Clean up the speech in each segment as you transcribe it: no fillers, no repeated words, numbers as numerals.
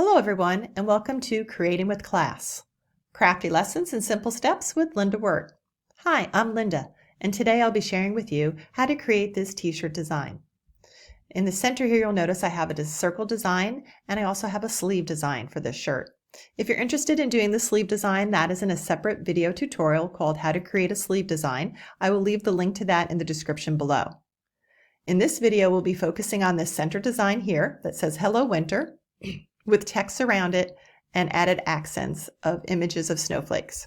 Hello everyone, and welcome to Creating with Class, Crafty Lessons in Simple Steps with Linda Wirt. Hi, I'm Linda, and today I'll be sharing with you how to create this t-shirt design. In the center here you'll notice I have a circle design, and I also have a sleeve design for this shirt. If you're interested in doing the sleeve design, that is in a separate video tutorial called How to Create a Sleeve Design. I will leave the link to that in the description below. In this video we'll be focusing on this center design here that says Hello Winter, with text around it and added accents of images of snowflakes.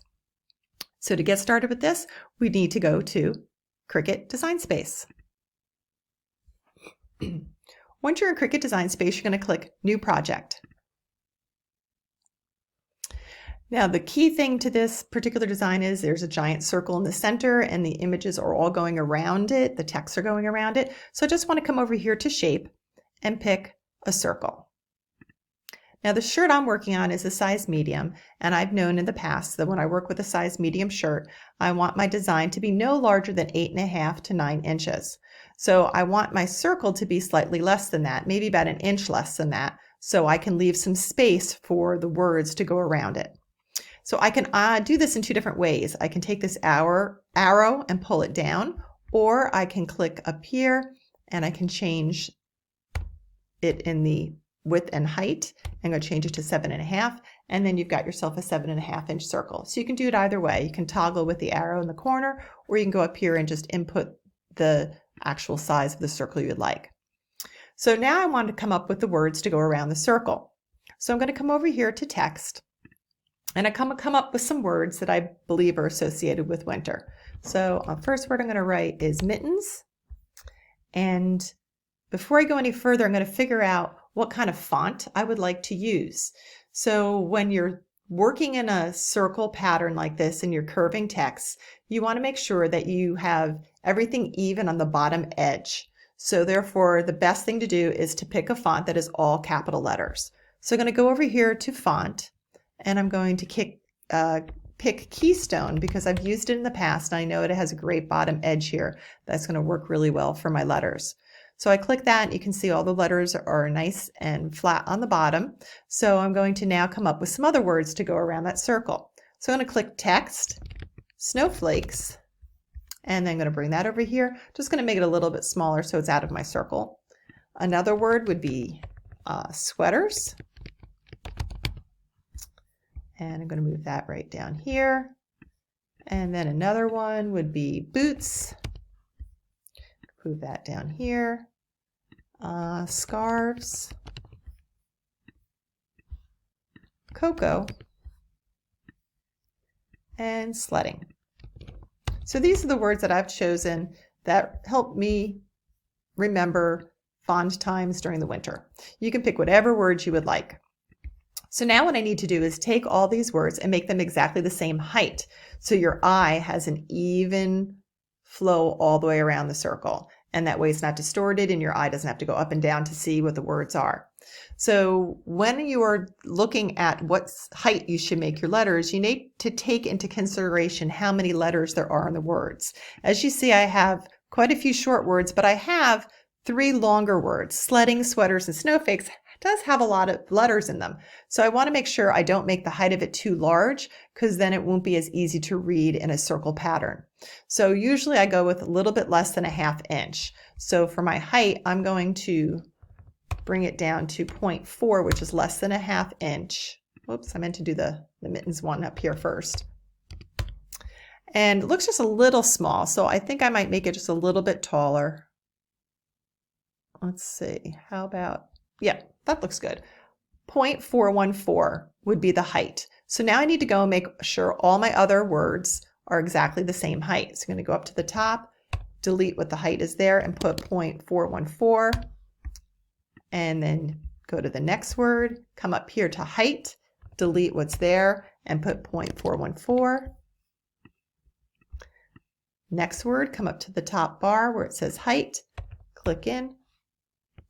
So to get started with this, we need to go to Cricut Design Space. Once you're in Cricut Design Space, you're going to click New Project. Now the key thing to this particular design is there's a giant circle in the center and the images are all going around it, the texts are going around it. So I just want to come over here to Shape and pick a circle. Now the shirt I'm working on is a size medium, and I've known in the past that when I work with a size medium shirt, I want my design to be no larger than 8.5 to 9 inches. So I want my circle to be slightly less than that, maybe about an inch less than that, so I can leave some space for the words to go around it. So I can do this in two different ways. I can take this arrow and pull it down, or I can click up here and I can change it in the width and height. I'm going to change it to 7.5, and then you've got yourself a 7.5 inch circle. So you can do it either way. You can toggle with the arrow in the corner, or you can go up here and just input the actual size of the circle you would like. So now I want to come up with the words to go around the circle. So I'm going to come over here to text, and I come up with some words that I believe are associated with winter. So the first word I'm going to write is mittens, and before I go any further, I'm going to figure out what kind of font I would like to use. So when you're working in a circle pattern like this and you're curving text, you want to make sure that you have everything even on the bottom edge. So therefore, the best thing to do is to pick a font that is all capital letters. So I'm going to go over here to Font, and I'm going to pick Keystone because I've used it in the past and I know it has a great bottom edge here that's going to work really well for my letters. So I click that and you can see all the letters are nice and flat on the bottom. So I'm going to now come up with some other words to go around that circle. So I'm going to click Text, Snowflakes, and then I'm going to bring that over here. Just going to make it a little bit smaller so it's out of my circle. Another word would be sweaters. And I'm going to move that right down here. And then another one would be boots. Move that down here. Scarves, cocoa, and sledding. So these are the words that I've chosen that help me remember fond times during the winter. You can pick whatever words you would like. So now what I need to do is take all these words and make them exactly the same height. So your eye has an even flow all the way around the circle. And that way it's not distorted and your eye doesn't have to go up and down to see what the words are. So when you are looking at what height you should make your letters, you need to take into consideration how many letters there are in the words. As you see, I have quite a few short words, but I have 3 longer words. Sledding, sweaters, and snowflakes does have a lot of letters in them. So I want to make sure I don't make the height of it too large because then it won't be as easy to read in a circle pattern. So usually I go with a little bit less than a 1/2 inch. So for my height, I'm going to bring it down to 0.4, which is less than a 1/2 inch. Oops, I meant to do the mittens one up here first. And it looks just a little small, so I think I might make it just a little bit taller. Let's see, how about, yeah, that looks good. 0.414 would be the height. So now I need to go and make sure all my other words are exactly the same height. So I'm going to go up to the top, delete what the height is there, and put 0.414. And then go to the next word, come up here to height, delete what's there, and put 0.414. Next word, come up to the top bar where it says height, click in,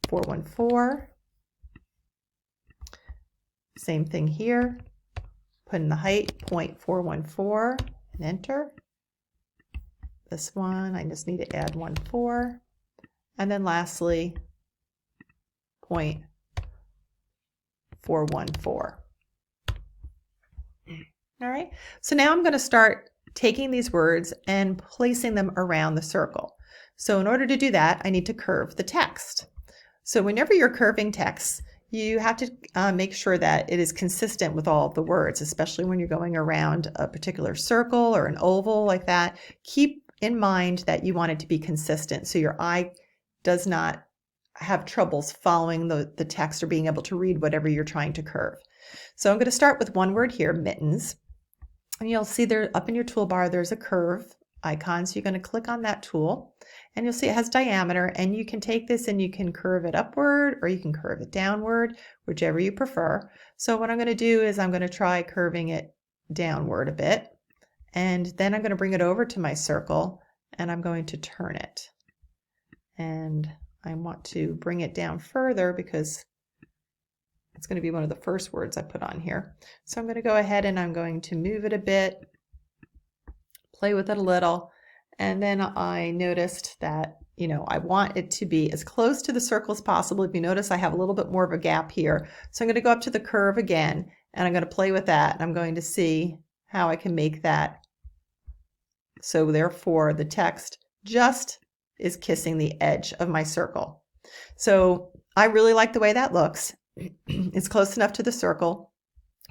414. Same thing here, put in the height, 0.414, and enter. This one, I just need to add 1.4. And then lastly, 414. All right, so now I'm going to start taking these words and placing them around the circle. So in order to do that, I need to curve the text. So whenever you're curving text, you have to make sure that it is consistent with all of the words, especially when you're going around a particular circle or an oval like that. Keep in mind that you want it to be consistent so your eye does not have troubles following the text or being able to read whatever you're trying to curve. So I'm going to start with one word here, mittens. And you'll see there up in your toolbar, there's a curve icon. So you're going to click on that tool and you'll see it has diameter, and you can take this and you can curve it upward or you can curve it downward, whichever you prefer. So what I'm going to do is I'm going to try curving it downward a bit, and then I'm going to bring it over to my circle and I'm going to turn it. And I want to bring it down further because it's going to be one of the first words I put on here. So I'm going to go ahead and I'm going to move it a bit, play with it a little, and then I noticed that, I want it to be as close to the circle as possible. If you notice, I have a little bit more of a gap here. So I'm going to go up to the curve again, and I'm going to play with that, and I'm going to see how I can make that so therefore the text just is kissing the edge of my circle. So I really like the way that looks. It's close enough to the circle,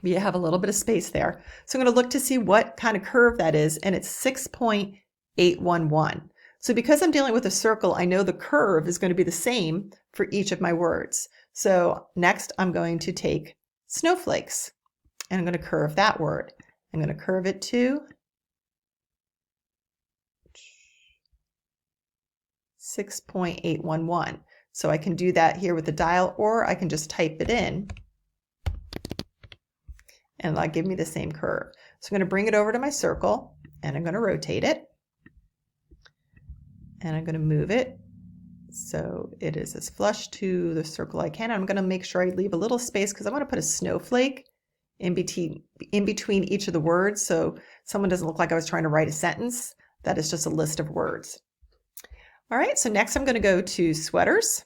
but you have a little bit of space there. So I'm going to look to see what kind of curve that is, and it's 6.811. So because I'm dealing with a circle, I know the curve is going to be the same for each of my words. So next I'm going to take snowflakes, and I'm going to curve that word. I'm going to curve it to 6.811. So I can do that here with the dial, or I can just type it in and that'll give me the same curve. So I'm going to bring it over to my circle and I'm going to rotate it. And I'm going to move it so it is as flush to the circle I can. I'm going to make sure I leave a little space because I want to put a snowflake in between each of the words so someone doesn't look like I was trying to write a sentence. That is just a list of words. All right, so next I'm going to go to sweaters,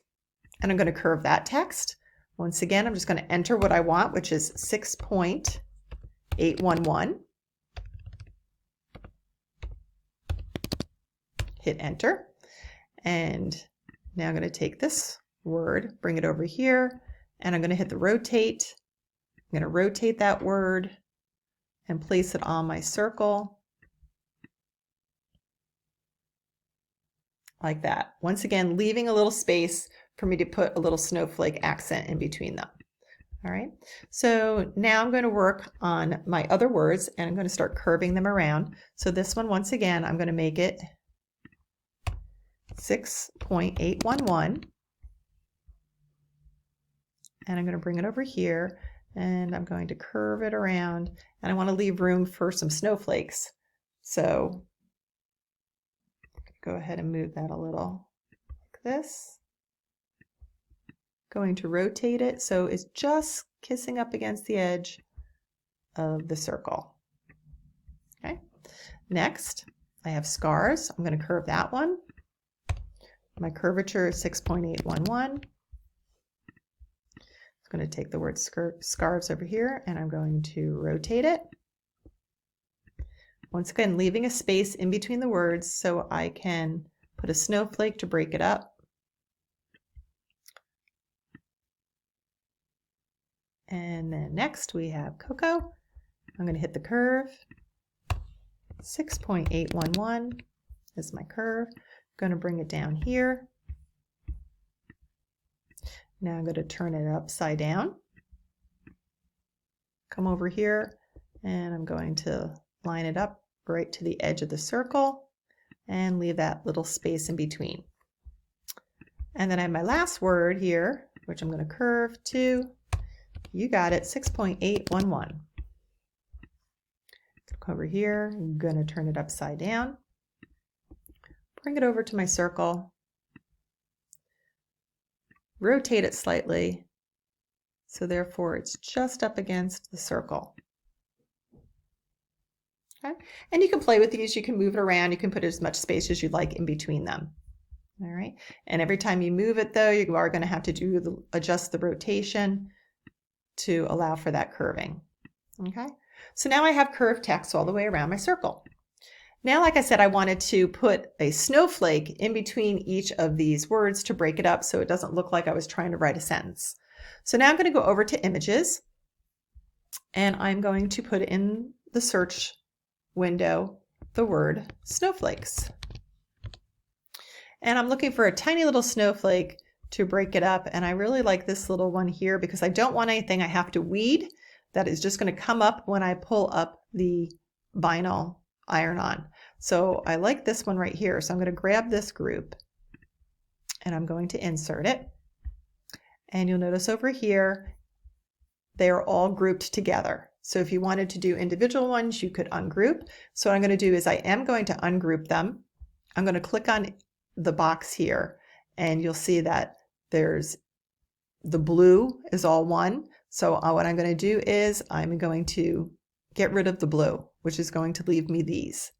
and I'm going to curve that text. Once again, I'm just going to enter what I want, which is 6.811. Hit enter. And now I'm going to take this word, bring it over here, and I'm going to hit the rotate. I'm going to rotate that word and place it on my circle. Like that. Once again, leaving a little space for me to put a little snowflake accent in between them. All right, so now I'm going to work on my other words and I'm going to start curving them around. So this one, once again, I'm going to make it 6.811. And I'm going to bring it over here and I'm going to curve it around, and I want to leave room for some snowflakes. So go ahead and move that a little like this. Going to rotate it so it's just kissing up against the edge of the circle. Okay. Next, I have scars. I'm going to curve that one. My curvature is 6.811. I'm going to take the word scarves over here and I'm going to rotate it. Once again, leaving a space in between the words so I can put a snowflake to break it up. And then next we have cocoa. I'm going to hit the curve. 6.811 is my curve. I'm going to bring it down here. Now I'm going to turn it upside down. Come over here and I'm going to line it up right to the edge of the circle and leave that little space in between. And then I have my last word here, which I'm going to curve to, you got it, 6.811. Come over here, I'm going to turn it upside down, bring it over to my circle, rotate it slightly, so therefore it's just up against the circle. Okay. And you can play with these, you can move it around, you can put as much space as you'd like in between them. All right, and every time you move it though, you are going to have to adjust the rotation to allow for that curving. Okay, so now I have curved text all the way around my circle. Now, like I said, I wanted to put a snowflake in between each of these words to break it up so it doesn't look like I was trying to write a sentence. So now I'm going to go over to images, and I'm going to put in the search window the word snowflakes. And I'm looking for a tiny little snowflake to break it up, and I really like this little one here because I don't want anything I have to weed that is just going to come up when I pull up the vinyl iron-on. So I like this one right here, so I'm going to grab this group and I'm going to insert it, and you'll notice over here they are all grouped together. So if you wanted to do individual ones, you could ungroup. So what I'm going to do is I am going to ungroup them. I'm going to click on the box here, and you'll see that there's the blue is all one. So what I'm going to do is I'm going to get rid of the blue, which is going to leave me these.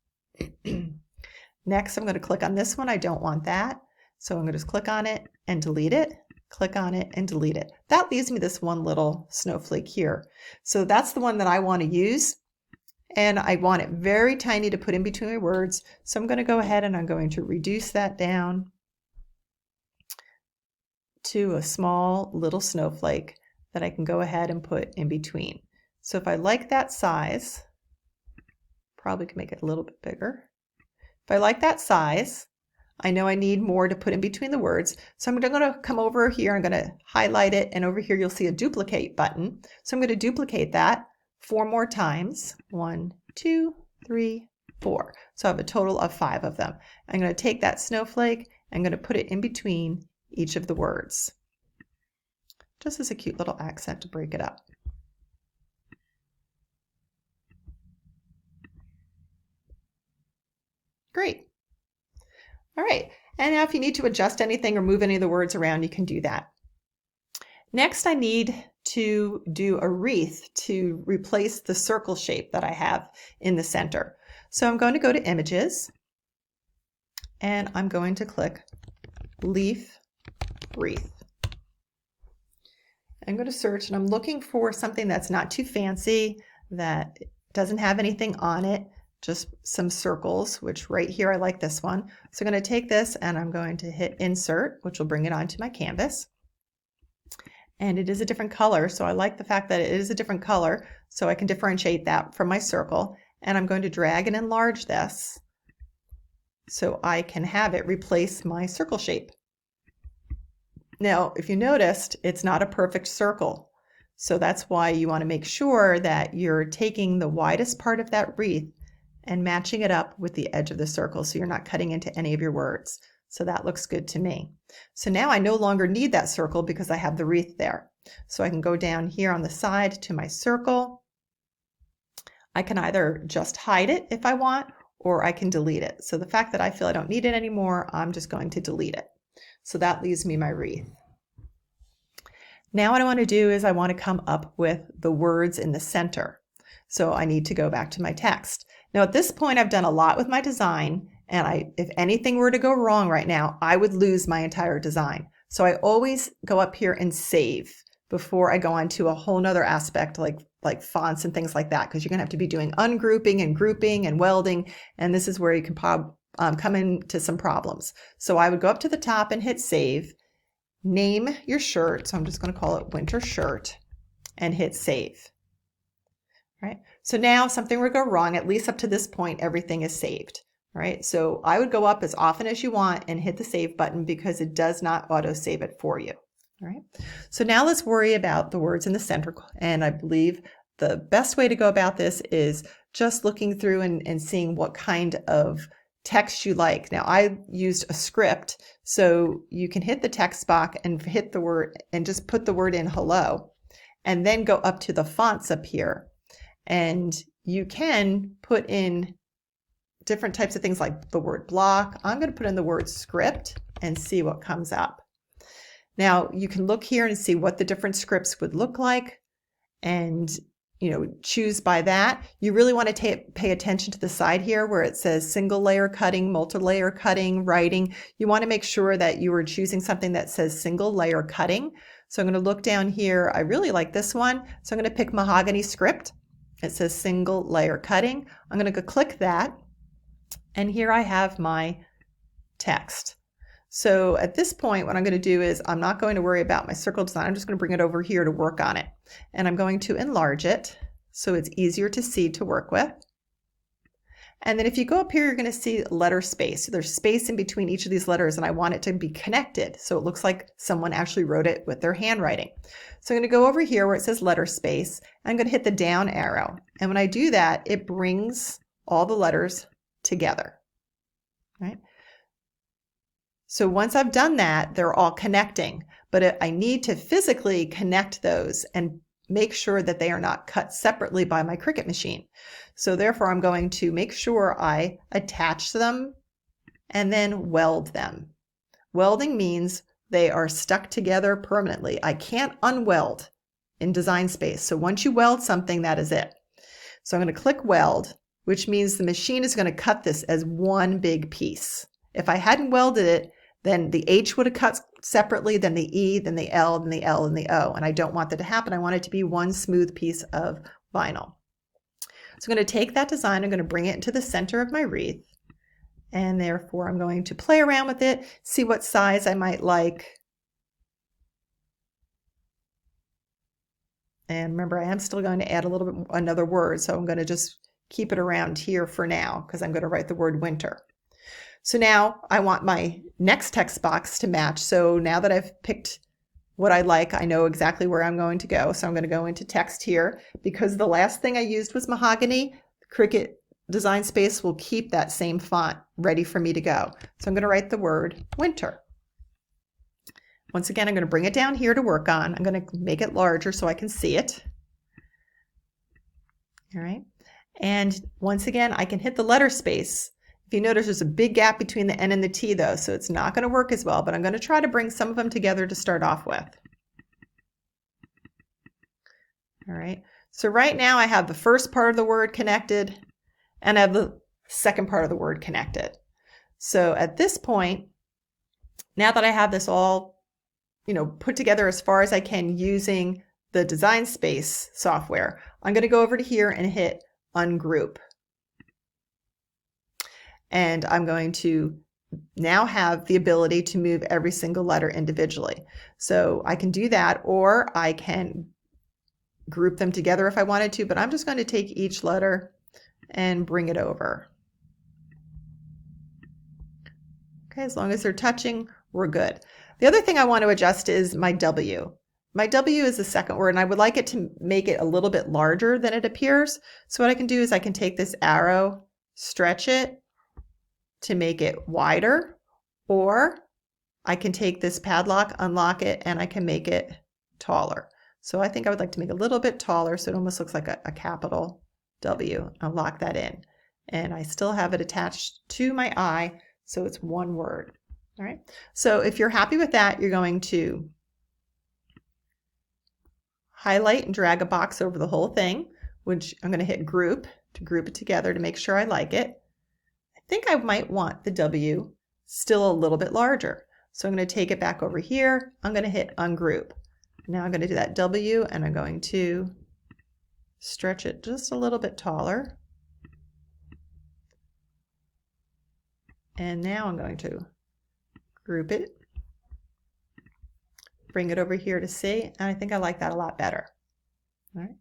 Next, I'm going to click on this one. I don't want that. So I'm going to just click on it and delete it. Click on it and delete it. That leaves me this one little snowflake here. So that's the one that I want to use. And I want it very tiny to put in between my words. So I'm going to go ahead and I'm going to reduce that down to a small little snowflake that I can go ahead and put in between. So if I like that size, probably can make it a little bit bigger. If I like that size, I know I need more to put in between the words. So I'm going to come over here, I'm going to highlight it, and over here you'll see a duplicate button. So I'm going to duplicate that 4 more times. 1, 2, 3, 4. So I have a total of 5 of them. I'm going to take that snowflake, I'm going to put it in between each of the words, just as a cute little accent to break it up. Great. All right, and now if you need to adjust anything or move any of the words around, you can do that. Next, I need to do a wreath to replace the circle shape that I have in the center. So I'm going to go to Images, and I'm going to click Leaf Wreath. I'm going to search, and I'm looking for something that's not too fancy, that doesn't have anything on it, just some circles, which right here I like this one. So I'm going to take this and I'm going to hit Insert, which will bring it onto my canvas. And it is a different color, so I like the fact that it is a different color, so I can differentiate that from my circle. And I'm going to drag and enlarge this so I can have it replace my circle shape. Now, if you noticed, it's not a perfect circle. So that's why you want to make sure that you're taking the widest part of that wreath and matching it up with the edge of the circle so you're not cutting into any of your words. So that looks good to me. So now I no longer need that circle because I have the wreath there. So I can go down here on the side to my circle. I can either just hide it if I want, or I can delete it. So the fact that I feel I don't need it anymore, I'm just going to delete it. So that leaves me my wreath. Now what I want to do is I want to come up with the words in the center. So I need to go back to my text. Now at this point I've done a lot with my design, and if anything were to go wrong right now, I would lose my entire design. So I always go up here and save before I go on to a whole nother aspect like fonts and things like that, because you're going to have to be doing ungrouping and grouping and welding, and this is where you can come into some problems. So I would go up to the top and hit Save, name your shirt, so I'm just going to call it Winter Shirt, and hit Save. Right? So now if something were to go wrong, at least up to this point, everything is saved. Right? So I would go up as often as you want and hit the Save button because it does not auto-save it for you. All right? So now let's worry about the words in the center, and I believe the best way to go about this is just looking through and seeing what kind of text you like. Now I used a script, so you can hit the text box and hit the word and just put the word in hello, and then go up to the fonts up here, and you can put in different types of things like the word block. I'm going to put in the word script and see what comes up. Now you can look here and see what the different scripts would look like, and choose by that. You really want to pay attention to the side here where it says single layer cutting, multi-layer cutting, writing. You want to make sure that you are choosing something that says single layer cutting, So I'm going to look down here. I really like this one. So I'm going to pick Mahogany Script. It says single layer cutting. I'm going to go click that. And here I have my text. So at this point, what I'm going to do is I'm not going to worry about my circle design. I'm just going to bring it over here to work on it. And I'm going to enlarge it so it's easier to see to work with. And then if you go up here, you're going to see letter space. So there's space in between each of these letters, and I want it to be connected. So it looks like someone actually wrote it with their handwriting. So I'm going to go over here where it says letter space. I'm going to hit the down arrow. And when I do that, it brings all the letters together. Right? So once I've done that, they're all connecting, but I need to physically connect those and make sure that they are not cut separately by my Cricut machine. So therefore, I'm going to make sure I attach them and then weld them. Welding means they are stuck together permanently. I can't unweld in Design Space. So once you weld something, that is it. So I'm going to click Weld, which means the machine is going to cut this as one big piece. If I hadn't welded it, then the H would have cut separately, then the E, then the L, then the L, and the O. And I don't want that to happen. I want it to be one smooth piece of vinyl. So I'm going to take that design, I'm going to bring it into the center of my wreath. And therefore, I'm going to play around with it, see what size I might like. And remember, I am still going to add a little bit another word. So I'm going to just keep it around here for now because I'm going to write the word winter. So now I want my next text box to match. So now that I've picked what I like, I know exactly where I'm going to go. So I'm going to go into text here because the last thing I used was mahogany. Cricut Design Space will keep that same font ready for me to go. So I'm going to write the word winter. Once again, I'm going to bring it down here to work on. I'm going to make it larger so I can see it. All right. And once again, I can hit the letter space. If you notice, there's a big gap between the N and the T though, so it's not going to work as well, but I'm going to try to bring some of them together to start off with. All right, so right now I have the first part of the word connected and I have the second part of the word connected. So at this point, now that I have this all, put together as far as I can using the Design Space software, I'm going to go over to here and hit Ungroup. And I'm going to now have the ability to move every single letter individually. So I can do that, or I can group them together if I wanted to, but I'm just going to take each letter and bring it over. Okay, as long as they're touching, we're good. The other thing I want to adjust is my W. My W is the second word, and I would like it to make it a little bit larger than it appears. So what I can do is I can take this arrow, stretch it, to make it wider, or I can take this padlock, unlock it, and I can make it taller. So I think I would like to make it a little bit taller so it almost looks like a capital W. I'll lock that in. And I still have it attached to my eye, so it's one word. All right. So if you're happy with that, you're going to highlight and drag a box over the whole thing, which I'm going to hit Group to group it together to make sure I like it. I think I might want the W still a little bit larger. So I'm going to take it back over here. I'm going to hit Ungroup. Now I'm going to do that W and I'm going to stretch it just a little bit taller. And now I'm going to group it, bring it over here to see, and I think I like that a lot better. All right.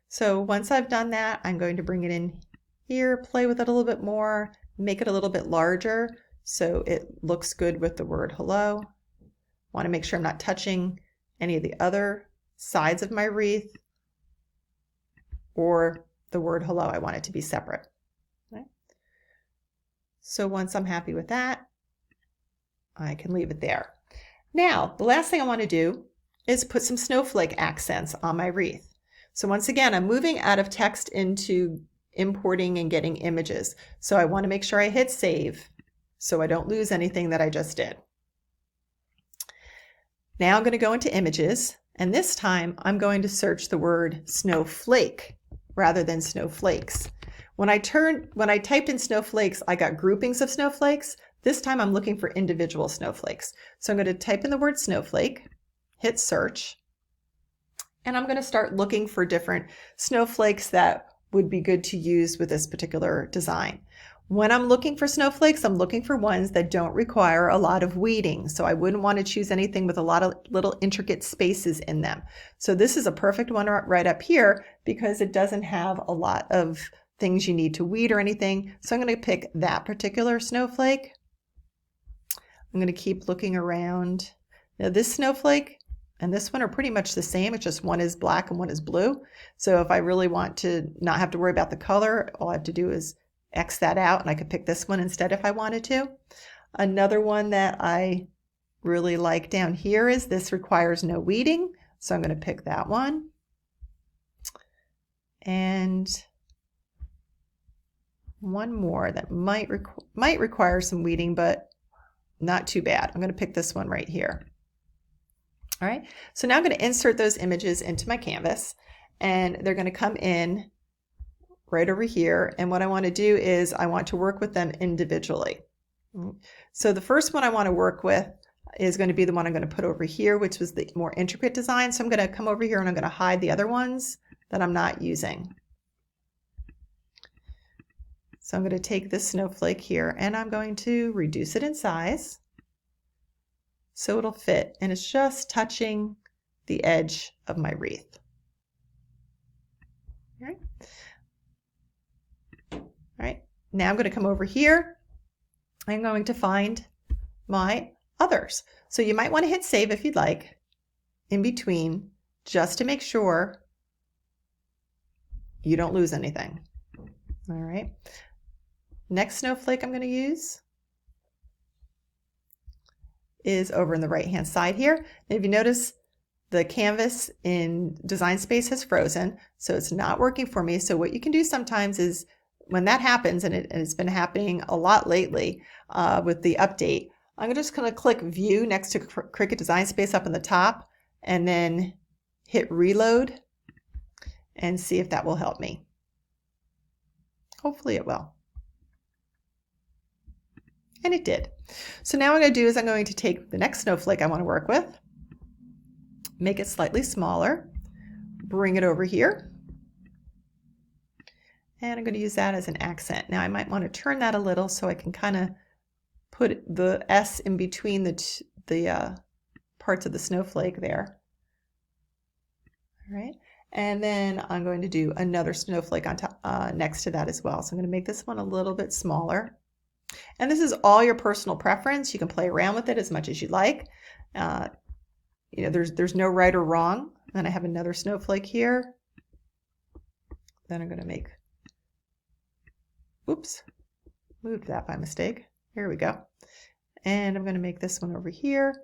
So once I've done that, I'm going to bring it in here, play with it a little bit more, make it a little bit larger so it looks good with the word hello. Want to make sure I'm not touching any of the other sides of my wreath or the word hello. I want it to be separate. Okay. So once I'm happy with that, I can leave it there. Now, the last thing I want to do is put some snowflake accents on my wreath. So once again, I'm moving out of text into importing and getting images. So I want to make sure I hit save so I don't lose anything that I just did. Now I'm going to go into images, and this time I'm going to search the word snowflake rather than snowflakes. When I typed in snowflakes, I got groupings of snowflakes. This time I'm looking for individual snowflakes. So I'm going to type in the word snowflake, hit search, and I'm going to start looking for different snowflakes that would be good to use with this particular design. When I'm looking for snowflakes, I'm looking for ones that don't require a lot of weeding. So I wouldn't want to choose anything with a lot of little intricate spaces in them. So this is a perfect one right up here because it doesn't have a lot of things you need to weed or anything. So I'm going to pick that particular snowflake. I'm going to keep looking around. Now this snowflake and this one are pretty much the same. It's just one is black and one is blue. So if I really want to not have to worry about the color, all I have to do is X that out, and I could pick this one instead if I wanted to. Another one that I really like down here is this requires no weeding. So I'm going to pick that one. And one more that might require some weeding, but not too bad. I'm going to pick this one right here. All right, so now I'm going to insert those images into my canvas, and they're going to come in right over here. And what I want to do is I want to work with them individually. So the first one I want to work with is going to be the one I'm going to put over here, which was the more intricate design. So I'm going to come over here and I'm going to hide the other ones that I'm not using. So I'm going to take this snowflake here and I'm going to reduce it in size so it'll fit, and it's just touching the edge of my wreath. All right. All right, now I'm going to come over here. I'm going to find my others. So you might want to hit save if you'd like in between, just to make sure you don't lose anything. All right. Next snowflake I'm going to use is over in the right hand side here. And if you notice, the canvas in Design Space has frozen, so it's not working for me. So what you can do sometimes is when that happens, and it's been happening a lot lately with the update, I'm just going to click View next to Cricut Design Space up in the top, and then hit Reload and see if that will help me. Hopefully it will. And it did. So now what I'm going to do is I'm going to take the next snowflake I want to work with, make it slightly smaller, bring it over here, and I'm going to use that as an accent. Now I might want to turn that a little so I can kind of put the S in between the parts of the snowflake there. All right, and then I'm going to do another snowflake on top next to that as well. So I'm going to make this one a little bit smaller. And this is all your personal preference. You can play around with it as much as you like. You know, there's no right or wrong. Then I have another snowflake here. Then I'm going to make, oops, moved that by mistake. Here we go. And I'm going to make this one over here.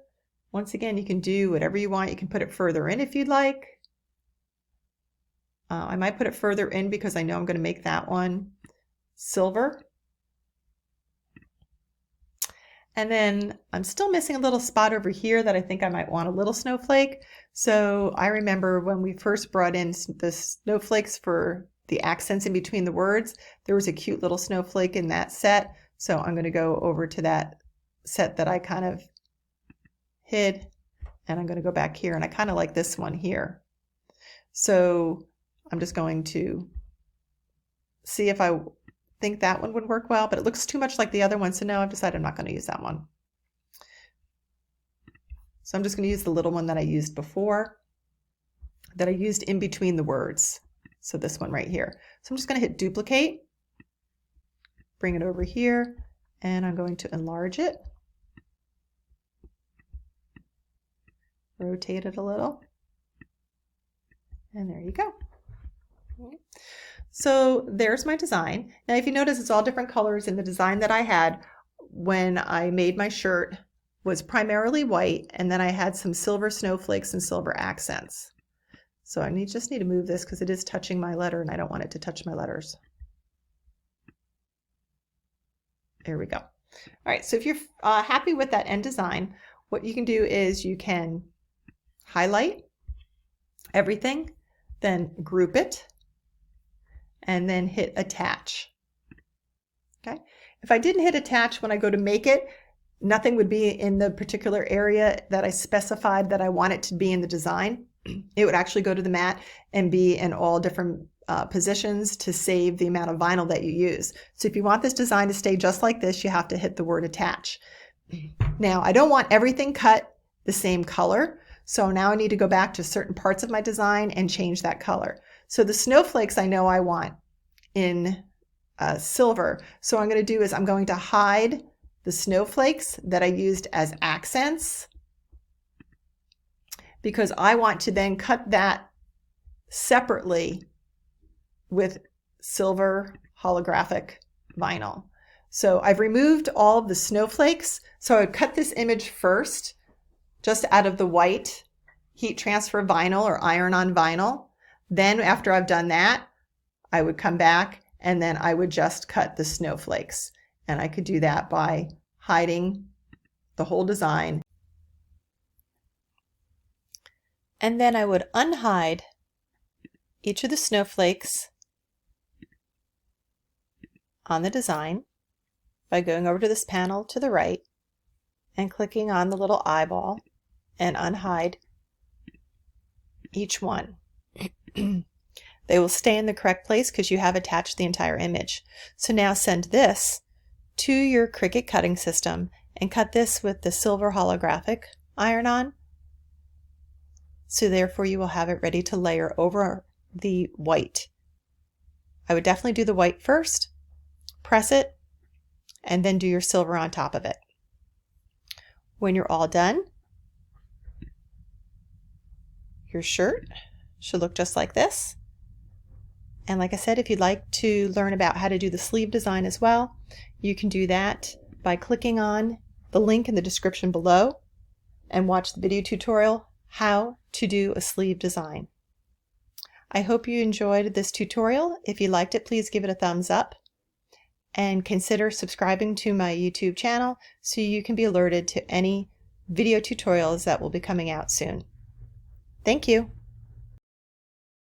Once again, you can do whatever you want. You can put it further in if you'd like. I might put it further in because I know I'm going to make that one silver. And then I'm still missing a little spot over here that I think I might want a little snowflake. So I remember when we first brought in the snowflakes for the accents in between the words, there was a cute little snowflake in that set. So I'm going to go over to that set that I kind of hid, and I'm going to go back here, and I kind of like this one here. So I'm just going to see if I think that one would work well, but it looks too much like the other one, so now I've decided I'm not going to use that one. So I'm just going to use the little one that I used before, that I used in between the words. So this one right here. So I'm just going to hit duplicate, bring it over here, and I'm going to enlarge it, rotate it a little, and there you go. So there's my design. Now if you notice, it's all different colors, and the design that I had when I made my shirt was primarily white, and then I had some silver snowflakes and silver accents. So I just need to move this because it is touching my letter and I don't want it to touch my letters. There we go. All right, so if you're happy with that end design, what you can do is you can highlight everything, then group it, and then hit attach. Okay. If I didn't hit attach when I go to make it, nothing would be in the particular area that I specified that I want it to be in the design. It would actually go to the mat and be in all different positions to save the amount of vinyl that you use. So if you want this design to stay just like this, you have to hit the word attach. Now, I don't want everything cut the same color, so now I need to go back to certain parts of my design and change that color. So the snowflakes I know I want in silver. So what I'm going to do is I'm going to hide the snowflakes that I used as accents, because I want to then cut that separately with silver holographic vinyl. So I've removed all of the snowflakes. So I would cut this image first, just out of the white heat transfer vinyl or iron-on vinyl. Then after I've done that, I would come back and then I would just cut the snowflakes. And I could do that by hiding the whole design. And then I would unhide each of the snowflakes on the design by going over to this panel to the right and clicking on the little eyeball and unhide each one. They will stay in the correct place because you have attached the entire image. So now send this to your Cricut cutting system and cut this with the silver holographic iron-on. So therefore you will have it ready to layer over the white. I would definitely do the white first, press it, and then do your silver on top of it. When you're all done, your shirt should look just like this. And like I said, if you'd like to learn about how to do the sleeve design as well, you can do that by clicking on the link in the description below and watch the video tutorial how to do a sleeve design. I hope you enjoyed this tutorial. If you liked it, please give it a thumbs up and consider subscribing to my YouTube channel so you can be alerted to any video tutorials that will be coming out soon. Thank you.